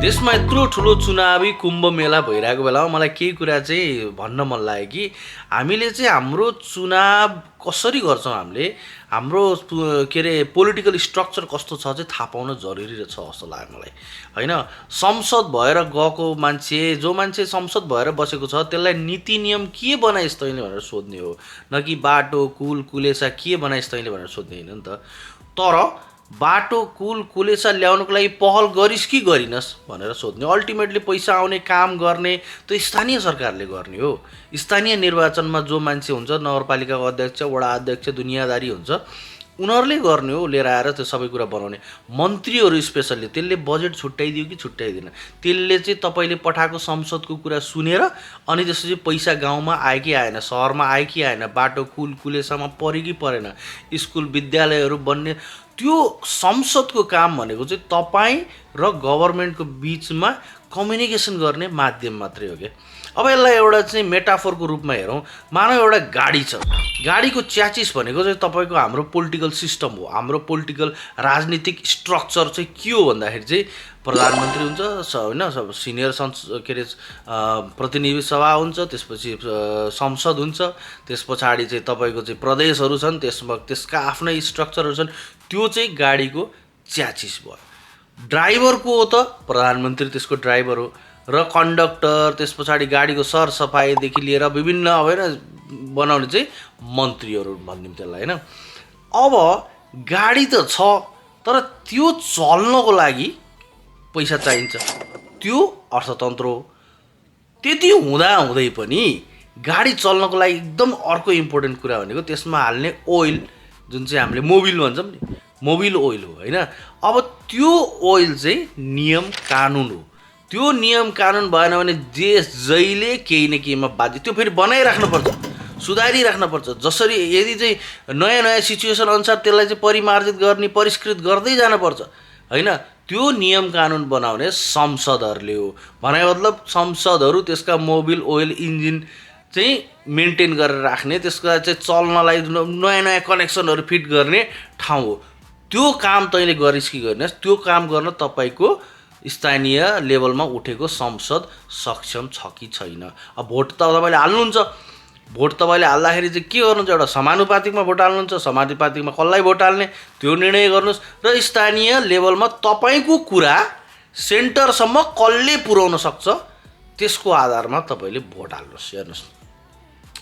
देशमा यत्रो ठुलो चुनावी कुम्भ मेला भइरहेको बेलामा मलाई केही कुरा चाहिँ भन्न मन लाग्यो कि हामीले चाहिँ हाम्रो चुनाव कसरी गर्छौँ, हाम्रो के अरे पोलिटिकल स्ट्रक्चर कस्तो छ चाहिँ थाहा पाउन जरुरी रहेछ जस्तो लाग्यो मलाई। होइन, संसद भएर गएको मान्छे, जो मान्छे संसद भएर बसेको छ त्यसलाई नीति नियम के बनाइस् तैँले भनेर सोध्ने हो, न कि बाटो कुल कुलेसा के बनाइस् तैँले भनेर सोध्ने होइन नि त। तर बाटो कुल कुलेसा ल्याउनको लागि पहल गरिस् कि गरिनस् भनेर सोध्ने। अल्टिमेटली पैसा आउने काम गर्ने त स्थानीय सरकारले गर्ने हो। स्थानीय निर्वाचनमा जो मान्छे हुन्छ, नगरपालिकाको अध्यक्ष, वडा अध्यक्ष, दुनियाँदारी हुन्छ, उनीहरूले गर्ने हो, लिएर आएर त्यो सबै कुरा बनाउने। मन्त्रीहरू स्पेसल्ली त्यसले बजेट छुट्याइदियो कि छुट्याइदिएन, त्यसले चाहिँ तपाईँले पठाएको संसदको कुरा सुनेर अनि त्यसपछि पैसा गाउँमा आयो कि आएन, सहरमा आयो कि आएन, बाटो कुल कुलेसामा पऱ्यो कि परेन, स्कुल विद्यालयहरू बन्ने, त्यो संसदको काम भनेको चाहिँ तपाईँ र गभर्मेन्टको बिचमा कम्युनिकेसन गर्ने माध्यम मात्रै हो क्या। अब यसलाई एउटा चाहिँ मेटाफोरको रूपमा हेरौँ। मानव एउटा गाडी छ, गाडीको च्याचिस भनेको चाहिँ तपाईँको हाम्रो पोलिटिकल सिस्टम हो। हाम्रो पोलिटिकल राजनीतिक स्ट्रक्चर चाहिँ के हो भन्दाखेरि चाहिँ प्रधानमन्त्री हुन्छ, होइन, सिनियर के अरे प्रतिनिधि सभा हुन्छ, त्यसपछि संसद हुन्छ, त्यस पछाडि चाहिँ तपाईँको चाहिँ प्रदेशहरू छन्, त्यसका आफ्नै स्ट्रक्चरहरू छन्। त्यो चाहिँ गाडीको च्याचिस भयो। ड्राइभर को हो त? प्रधानमन्त्री त्यसको ड्राइभर हो, र कन्डक्टर, त्यस पछाडि गाडीको सरसफाइदेखि लिएर विभिन्न अब होइन बनाउने चाहिँ मन्त्रीहरू भनिदिउँ त्यसलाई। होइन, अब गाडी त छ, तर त्यो चल्नको लागि पैसा चाहिन्छ, त्यो अर्थतन्त्र हो। त्यति हुँदाहुँदै पनि गाडी चल्नको लागि एकदम अर्को इम्पोर्टेन्ट कुरा भनेको त्यसमा हाल्ने ओइल, जुन चाहिँ हामीले मोबिल भन्छौँ नि, मोबिल ओइल हो। होइन, अब त्यो ओइल चाहिँ नियम कानुन हो। त्यो नियम कानुन भएन भने देश जहिले केही न केहीमा बाध्य, त्यो फेरि बनाइराख्नुपर्छ, सुधारिराख्नुपर्छ। जसरी यदि चाहिँ नयाँ नयाँ सिचुएसन अनुसार त्यसलाई चाहिँ परिमार्जित गर्ने, परिष्कृत गर्दै जानुपर्छ। होइन, त्यो नियम कानुन बनाउने संसदहरूले हो। भनाइ मतलब संसदहरू त्यसका मोबिल ओइल इन्जिन चाहिँ मेन्टेन गरेर राख्ने, त्यसका चाहिँ चल्नलाई नयाँ नयाँ कनेक्सनहरू फिट गर्ने ठाउँ हो। त्यो काम तैँले गरिस् कि गरिनस्, त्यो काम गर्न तपाईँको स्थानीय लेभलमा उठेको संसद सक्षम छ कि छैन। अब भोट त तपाईँले हाल्नुहुन्छ, भोट तपाईँले हाल्दाखेरि चाहिँ के गर्नुहुन्छ, एउटा समानुपातिकमा भोट हाल्नुहुन्छ, समानुपातिकमा कसलाई भोट हाल्ने त्यो निर्णय गर्नुहोस्, र स्थानीय लेभलमा तपाईँको कुरा सेन्टरसम्म कसले पुर्याउन सक्छ त्यसको आधारमा तपाईँले भोट हाल्नुहोस्। हेर्नुहोस्,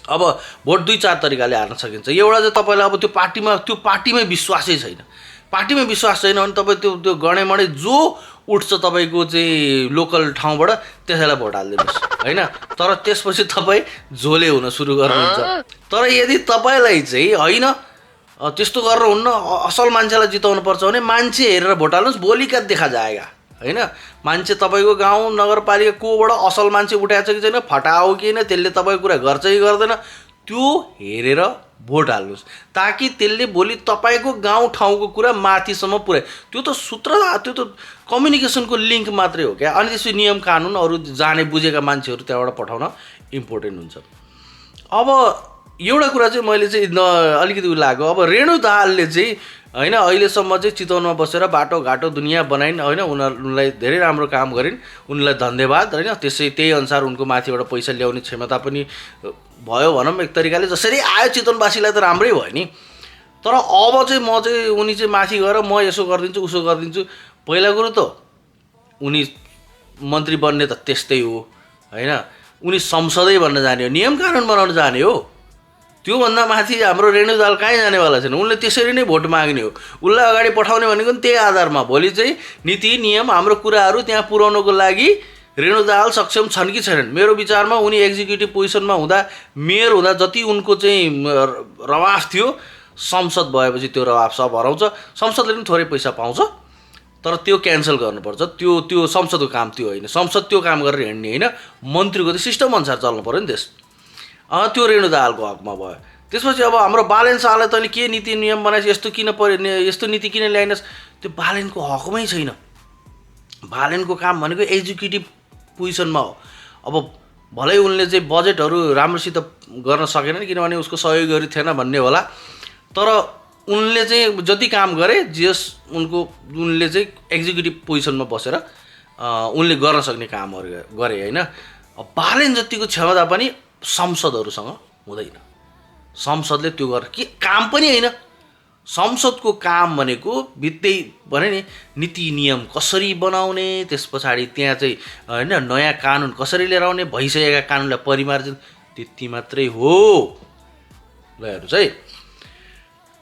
अब भोट दुई चार तरिकाले हाल्न सकिन्छ। एउटा चाहिँ तपाईँलाई अब त्यो पार्टीमै विश्वासै छैन, पार्टीमै विश्वास छैन भने तपाईँ त्यो गणेमणै जो उठ्छ तपाईँको चाहिँ लोकल ठाउँबाट त्यसैलाई भोट हालिदिनुहोस्। होइन, तर त्यसपछि तपाईँ झोले हुन सुरु गर्नुहुन्छ। तर यदि तपाईँलाई चाहिँ होइन त्यस्तो गरेर हुन्न, असल मान्छेलाई जिताउनुपर्छ भने मान्छे हेरेर भोट हाल्नुहोस्, भोलिका देखा जाएगा। होइन, मान्छे तपाईँको गाउँ नगरपालिका कोबाट असल मान्छे उठाएको छ कि छैन, फटाओ कि होइन, त्यसले तपाईँको कुरा गर्छ कि गर्दैन, त्यो हेरेर भोट हाल्नुहोस्, ताकि त्यसले भोलि तपाईँको गाउँ ठाउँको कुरा माथिसम्म पुर्याए। त्यो त त्यो त कम्युनिकेसनको लिङ्क मात्रै हो क्या। अनि त्यसपछि नियम कानुन अरू जाने बुझेका मान्छेहरू त्यहाँबाट पठाउन इम्पोर्टेन्ट हुन्छ। अब एउटा कुरा चाहिँ मैले चाहिँ अलिकति लाग्यो, अब रेणु दाहालले चाहिँ होइन अहिलेसम्म चाहिँ चितवनमा बसेर बाटोघाटो दुनियाँ बनाइन्। होइन, उनलाई धेरै राम्रो काम गरिन्, उनलाई धन्यवाद। होइन, त्यही अनुसार उनको माथिबाट पैसा ल्याउने क्षमता पनि भयो भनौँ एक तरिकाले। जसरी आयो चितवनवासीलाई त राम्रै भयो नि। तर अब चाहिँ उनी चाहिँ माथि गएर म यसो गरिदिन्छु उसो गरिदिन्छु। पहिला कुरो त उनी मन्त्री बन्ने त त्यस्तै हो। होइन, उनी संसदै बन्न जाने हो, नियम कानुन बनाउन जाने हो। त्योभन्दा माथि हाम्रो रेणु दाहाल कहीँ जानेवाला छैन। उनले त्यसरी नै भोट माग्ने हो। उसलाई अगाडि पठाउने भनेको पनि त्यही आधारमा, भोलि चाहिँ नीति नियम हाम्रो कुराहरू त्यहाँ पुर्याउनको लागि रेणु दाहाल सक्षम छन् कि छैनन्। मेरो विचारमा उनी एक्जिक्युटिभ पोजिसनमा हुँदा, मेयर हुँदा जति उनको चाहिँ रवाफ थियो, संसद भएपछि त्यो रवाफ सब हराउँछ। संसदले पनि थोरै पैसा पाउँछ, तर त्यो क्यान्सल गर्नुपर्छ। त्यो संसदको काम त्यो होइन। संसद त्यो काम गरेर हिँड्ने होइन, मन्त्रीको त सिस्टम अनुसार चल्नु पऱ्यो नि देश। त्यो रेणु दाहालको हकमा भयो। त्यसपछि अब हाम्रो बालेन शाहलाई तैँले के नीति नियम बनाएस्, यस्तो किन पर्यो, यस्तो नीति किन ल्याइनस्, त्यो बालेनको हकमै छैन। बालेनको काम भनेको एक्जिक्युटिभ पोजिसनमा हो। अब भलै उनले चाहिँ बजेटहरू राम्रोसित गर्न सकेनन्, किनभने उसको सहयोगीहरू थिएन भन्ने होला, तर उनले चाहिँ जति काम गरे उनले चाहिँ एक्जिक्युटिभ पोजिसनमा बसेर उनले गर्न सक्ने कामहरू गरे होइन। बालेन जतिको क्षमता पनि संसदहरूसँग हुँदैन। संसदले त्यो गर के काम पनि होइन। संसदको काम भनेको भित्तै भने नि नीति नियम कसरी बनाउने, त्यस पछाडि त्यहाँ चाहिँ होइन नयाँ कानुन कसरी लिएर आउने, भइसकेका कानुनलाई परिमार्जन, त्यति मात्रै हो। ल हेर्नुहोस् है,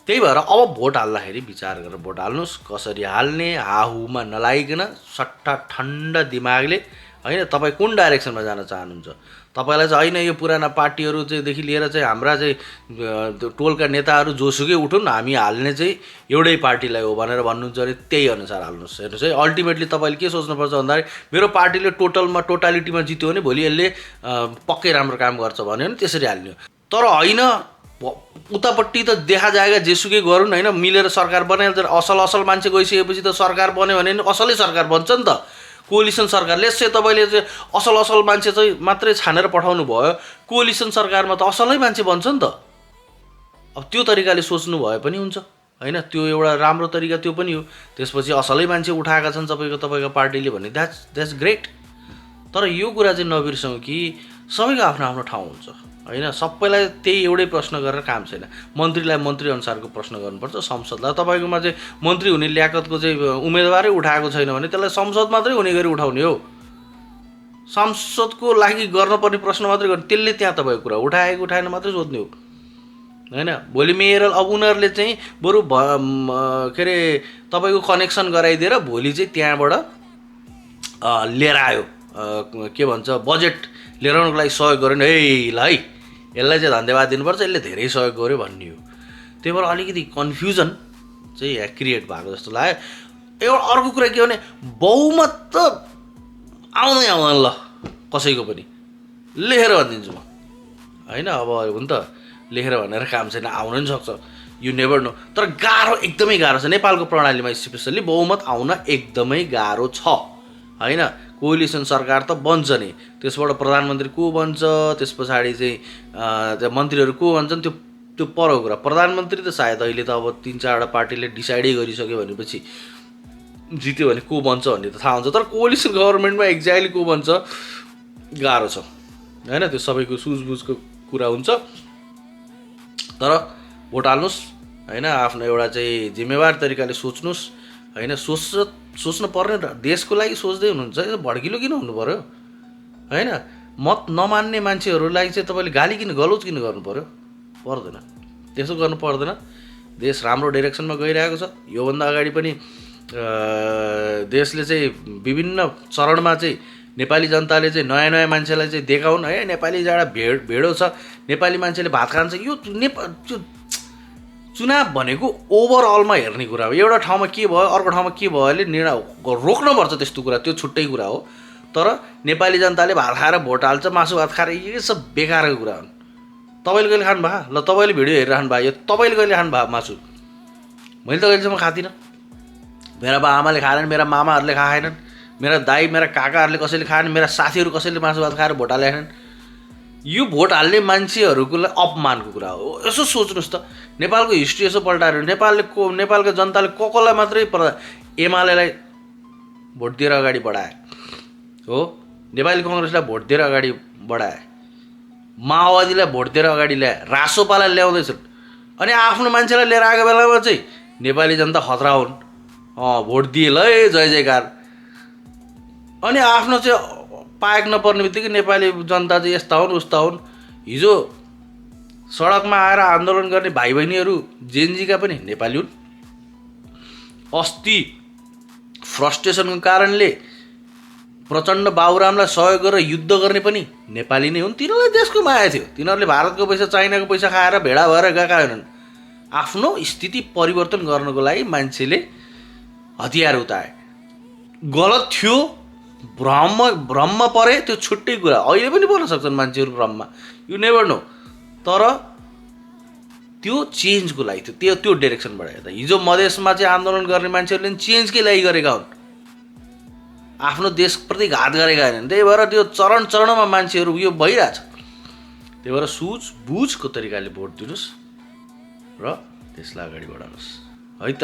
त्यही भएर अब भोट हाल्दाखेरि विचार गरेर भोट हाल्नुहोस्। कसरी हाल्ने हाहुमा नलागिकन सट्टा ठन्डा दिमागले होइन। तपाईँ कुन डाइरेक्सनमा जान चाहनुहुन्छ? तपाईँलाई चाहिँ होइन यो पुराना पार्टीहरू चाहिँ देखि लिएर चाहिँ हाम्रा चाहिँ टोलका नेताहरू जोसुकै उठुन्, हामी हाल्ने चाहिँ एउटै पार्टीलाई हो भनेर भन्नुहुन्छ भने त्यही अनुसार हाल्नुहोस्। हेर्नुहोस् है, अल्टिमेटली तपाईँले के सोच्नुपर्छ भन्दाखेरि मेरो पार्टीले टोटालिटीमा जित्यो भने भोलि यसले पक्कै राम्रो काम गर्छ भन्यो भने त्यसरी हाल्ने हो। तर होइन उतापट्टि त देखा जाएगा जेसुकै गरून् होइन, मिलेर सरकार बनाइहाल्छ। असल मान्छे गइसकेपछि त सरकार बन्यो भने असलै सरकार बन्छ नि त। कोलिसन सरकारले यसै तपाईँले चाहिँ असल मान्छे चाहिँ मात्रै छानेर पठाउनु भयो, कोलिसन सरकारमा त असलै मान्छे बन्छ नि त। अब त्यो तरिकाले सोच्नु भए पनि हुन्छ होइन, त्यो एउटा राम्रो तरिका त्यो पनि हो। त्यसपछि असलै मान्छे उठाएका छन् तपाईँको पार्टीले भने द्याट्स ग्रेट। तर यो कुरा चाहिँ नबिर्सौँ कि सबैको आफ्नो आफ्नो ठाउँ हुन्छ होइन। सबैलाई त्यही एउटै प्रश्न गरेर काम छैन। मन्त्रीलाई मन्त्री अनुसारको प्रश्न गर्नुपर्छ। संसदलाई तपाईँकोमा चाहिँ मन्त्री हुने ल्याकतको चाहिँ उम्मेदवारै उठाएको छैन भने त्यसलाई संसद मात्रै हुने गरी उठाउने हो। संसदको लागि गर्नुपर्ने प्रश्न मात्रै गर्ने, त्यसले त्यहाँ तपाईँको कुरा उठाएको उठाएन मात्रै सोध्ने हो होइन। भोलि मेयर अब उनीहरूले चाहिँ बरु के अरे तपाईँको कनेक्सन गराइदिएर भोलि चाहिँ त्यहाँबाट लिएर आयो के भन्छ बजेट लिएर आउनुको लागि सहयोग गऱ्यो नि, है ल है यसलाई चाहिँ धन्यवाद दिनुपर्छ, यसले धेरै सहयोग गर्यो भन्ने हो। त्यही भएर अलिकति कन्फ्युजन चाहिँ यहाँ क्रिएट भएको जस्तो लाग्यो। एउटा अर्को कुरा के भने बहुमत त आउँदैन ल कसैको पनि लेखेर भनिदिन्छु म होइन। अब हुन त लेखेर भनेर काम छैन, आउन नि सक्छ, यु नेभर नो। तर गाह्रो एकदमै गाह्रो छ नेपालको प्रणालीमा, स्पेसल्ली बहुमत आउन एकदमै गाह्रो छ होइन। कोलिसन सरकार त बन्छ नि, त्यसबाट प्रधानमन्त्री को बन्छ, त्यस पछाडि चाहिँ मन्त्रीहरू को बन्छन् त्यो परको कुरा। प्रधानमन्त्री त सायद अहिले त अब 3-4वटा पार्टीले डिसाइडै गरिसक्यो भनेपछि जित्यो भने को बन्छ भन्ने त थाहा हुन्छ। तर कोलिसन गभर्मेन्टमा एक्ज्याक्टली को बन्छ गाह्रो छ होइन, त्यो सबैको सुझबुझको कुरा हुन्छ। तर भोट हाल्नुहोस् होइन, आफ्नो एउटा चाहिँ जिम्मेवार तरिकाले सोच्नुहोस् होइन। सोच्नु पर्ने देशको लागि सोच्दै हुनुहुन्छ, भड्किलो किन हुनु पर्यो होइन। मत नमान्ने मान्छेहरूलाई चाहिँ तपाईँले गाली किन गलौज किन गर्नु पर्यो? पर्दैन, त्यसो गर्नु पर्दैन। देश राम्रो डाइरेक्सनमा गइरहेको छ। योभन्दा अगाडि पनि देशले चाहिँ विभिन्न चरणमा चाहिँ नेपाली जनताले चाहिँ नयाँ मान्छेलाई चाहिँ देखाउन् है, नेपाली जाडा भेडो छ, नेपाली मान्छेले भात खान्छ। यो चुनाव भनेको ओभरअलमा हेर्ने कुरा हो। एउटा ठाउँमा के भयो अर्को ठाउँमा के भयो अहिले निर्णय रोक्नुपर्छ, त्यस्तो कुरा त्यो छुट्टै कुरा हो। तर नेपाली जनताले भात खाएर भोट हाल्छ, मासु भात खाएर, यो सब बेकारको कुरा हुन्। तपाईँले कहिले खानु भयो? ल तपाईँले भिडियो हेरिरहनु भयो, यो तपाईँले कहिले खानु भयो मासु? मैले त कहिलेसम्म खाँदिनँ। मेरा बाआमाले खाएनन्, मेरा मामाहरूले खाएनन्, मेरा दाइ मेरा काकाहरूले कसैले खाएन, मेरा साथीहरू कसैले मासु भात खाएर भोट हालेनन्। यो भोट हाल्ने मान्छेहरूको लागि अपमानको कुरा हो। यसो सोच्नुहोस् त, नेपालको हिस्ट्री यसो पल्टाएर नेपालको जनताले कसलाई मात्रै एमालेलाई भोट दिएर अगाडि बढाए हो, नेपाली कङ्ग्रेसलाई भोट दिएर अगाडि बढाए, माओवादीलाई भोट दिएर अगाडि ल्याए, रासोपालाई ल्याउँदैछन्। अनि आफ्नो मान्छेलाई लिएर आएको बेलामा चाहिँ नेपाली जनता खतरा हुन्, भोट दिए ल जय जयकार। अनि आफ्नो चाहिँ पाएक नपर्ने बित्तिकै नेपाली जनता चाहिँ यस्ता हुन् उस्ता हुन्। हिजो सडकमा आएर आन्दोलन गर्ने भाइ बहिनीहरू जेनजीका पनि नेपाली हुन्। अस्ति फ्रस्ट्रेसनको कारणले प्रचण्ड बाबुरामलाई सहयोग गरेर युद्ध गर्ने पनि नेपाली नै हुन्। तिनीहरूलाई देशको माया थियो, तिनीहरूले भारतको पैसा चाइनाको पैसा खाएर भेडा भएर गएका होइनन्। आफ्नो स्थिति परिवर्तन गर्नको लागि मान्छेले हतियार उठाए। गलत थियो, भ्रममा परे, त्यो छुट्टै कुरा। अहिले पनि पर्न सक्छन् मान्छेहरू भ्रममा, यु नेभर नो। तर त्यो चेन्जको लागि थियो, त्यो डाइरेक्सनबाट हेर्दा हिजो मधेसमा चाहिँ आन्दोलन गर्ने मान्छेहरूले चेन्जकै लागि गरेका हुन्, आफ्नो देशप्रति घात गरेका होइनन्। त्यही भएर त्यो चरणमा मान्छेहरू यो भइरहेछ। त्यही भएर बुझको तरिकाले भोट दिनुहोस् र त्यसलाई अगाडि बढाउनुहोस् है त।